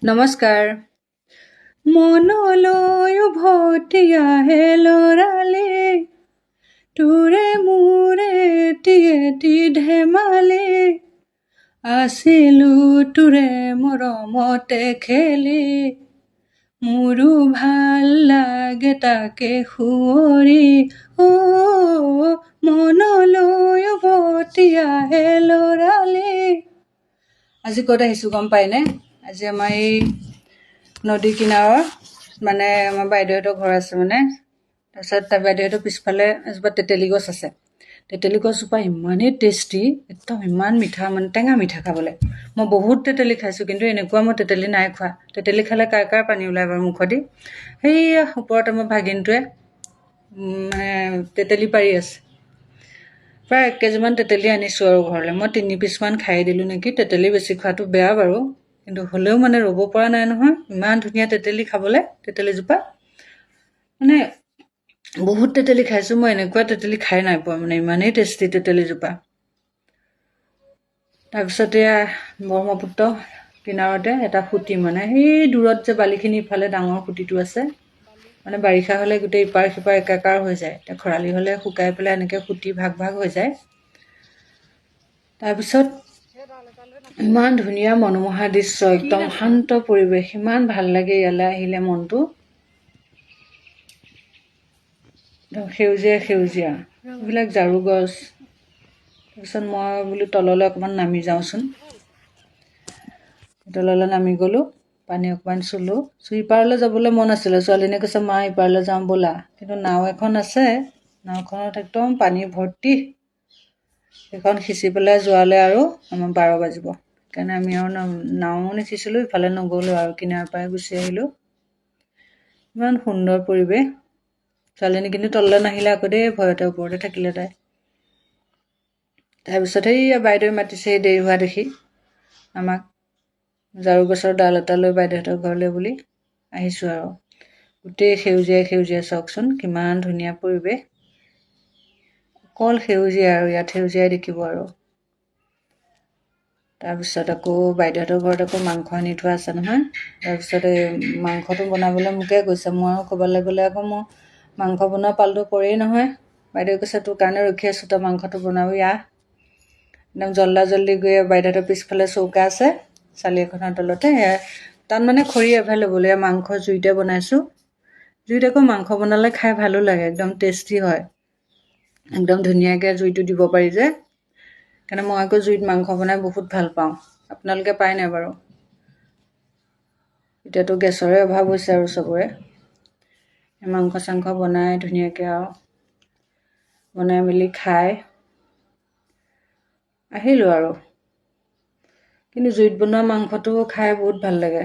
নমস্কাৰ। মনলৈ উভতি আহে লৰালে, তোৰে মোৰে এটি এটি ধেমালি, আছিলো তোৰে মৰমতে খেলি, মোৰো ভাল লাগে তাকে সুঁৱৰি। মনলৈ উভতি আহে লৰালে। আজি ক'ত আহিছোঁ গম পায়নে? আজি আমাৰ এই নদী কিনাৰৰ মানে আমাৰ বাইদেউহঁতৰ ঘৰ আছে মানে। তাৰপিছত তাৰ বাইদেউহঁতৰ পিছফালে এজোপা তেতেলী গছ আছে। তেতেলী গছজোপা ইমানেই টেষ্টি, একদম ইমান মিঠা, মানে টেঙা মিঠা খাবলৈ। মই বহুত তেতেলী খাইছোঁ, কিন্তু এনেকুৱা মই তেতেলী নাই খোৱা। তেতেলী খালে কাৰ কাৰ পানী ওলাই বাৰু মুখেদি। সেইয়া ওপৰত আমাৰ ভাগিনটোৱে মানে তেতেলী পাৰি আছে। প্ৰায় 1 কেজিমান তেতেলী আনিছোঁ আৰু ঘৰলৈ। মই 3 পিচমান খাই দিলোঁ নেকি। তেতেলী বেছি খোৱাটো বেয়া বাৰু, কিন্তু হ'লেও মানে ৰ'ব পৰা নাই নহয়। ইমান ধুনীয়া তেতেলী খাবলৈ, তেতেলীজোপা মানে বহুত তেতেলী খাইছোঁ মই। এনেকুৱা তেতেলী খাই নাই পোৱা, মানে ইমানেই টেষ্টি তেতেলীজোপা। তাৰপিছত এয়া ব্ৰহ্মপুত্ৰ কিনাৰতে এটা সুঁতি, মানে সেই দূৰত যে বালিখিনি ইফালে ডাঙৰ সুঁতিটো আছে, মানে বাৰিষা হ'লে গোটেই ইপাৰ সিপাৰ একাকাৰ হৈ যায়। এতিয়া খৰালি হ'লে শুকাই পেলাই এনেকৈ সুঁতি ভাগ ভাগ হৈ যায়। তাৰপিছত ইমান ধুনীয়া মনোমোহা দৃশ্য, একদম শান্ত পৰিৱেশ, ইমান ভাল লাগে ইয়ালৈ আহিলে মনটো। একদম সেউজীয়া সেউজীয়া এইবিলাক জাৰু গছ। তাৰপিছত মই বোলো তললৈ অকণমান নামি যাওঁচোন। তললৈ নামি গ'লোঁ, পানী অকণমান চুলোঁ। ইপাৰলৈ যাবলৈ মন আছিলে। ছোৱালীজনীয়ে কৈছে মা ইপাৰলৈ যাওঁ ব'লা, কিন্তু নাও এখন আছে, নাওখনত একদম পানী ভৰ্তি। সেইখন সিঁচি পেলাই যোৱালৈ আৰু আমাৰ 12 বাজিব। সেইকাৰণে আমি আৰু নাও নিসিঁচিলোঁ, ইফালে নগ'লোঁ আৰু কিনাৰৰ পৰাই গুচি আহিলোঁ। ইমান সুন্দৰ পৰিৱেশ। ছোৱালীজনী কিন্তু তললৈ নাহিলে আকৌ দেই, ভয়তে ওপৰতে থাকিলে তাই। তাৰপিছত সেইয়া বাইদেৱে মাতিছে দেৰি হোৱা দেখি আমাক, জাৰু গছৰ ডাল এটা লৈ বাইদেউহঁতৰ ঘৰলৈ বুলি আহিছোঁ আৰু। গোটেই সেউজীয়াই সেউজীয়া, চাওকচোন কিমান ধুনীয়া পৰিৱেশ। অকল সেউজীয়া, আৰু ইয়াত সেউজীয়াই দেখিব আৰু। তাৰপিছত আকৌ বাইদেউহঁতৰ ঘৰত আকৌ মাংস আনি থোৱা আছে নহয়। তাৰপিছত এই মাংসটো বনাবলৈ মোকে কৈছে। মই আৰু ক'ৰবালৈ গ'লে আকৌ মই মাংস বনোৱা পালটো পৰেই নহয়। বাইদেৱে কৈছে তোৰ কাৰণে ৰখি আছোঁ, তই মাংসটো বনাবি আহ। একদম জল্দা জল্দি গৈ বাইদেউহঁতৰ পিছফালে চৌকা আছে, চালি এখনৰ তলতে। তাত মানে খৰি এভেইলেবল। এয়া মাংস জুইতে বনাইছোঁ। জুইত আকৌ মাংস বনালে খাই ভালো লাগে, একদম টেষ্টি হয়। একদম ধুনীয়াকৈ জুইটো দিব পাৰি যে, সেইকাৰণে মই আকৌ জুইত মাংস বনাই বহুত ভাল পাওঁ। আপোনালোকে পায় নাই বাৰু? এতিয়াতো গেছৰে অভাৱ হৈছে আৰু চবৰে। মাংস চাংস বনাই ধুনীয়াকৈ আৰু বনাই মেলি খাই আহিলোঁ আৰু। কিন্তু জুইত বনোৱা মাংসটো খাই বহুত ভাল লাগে।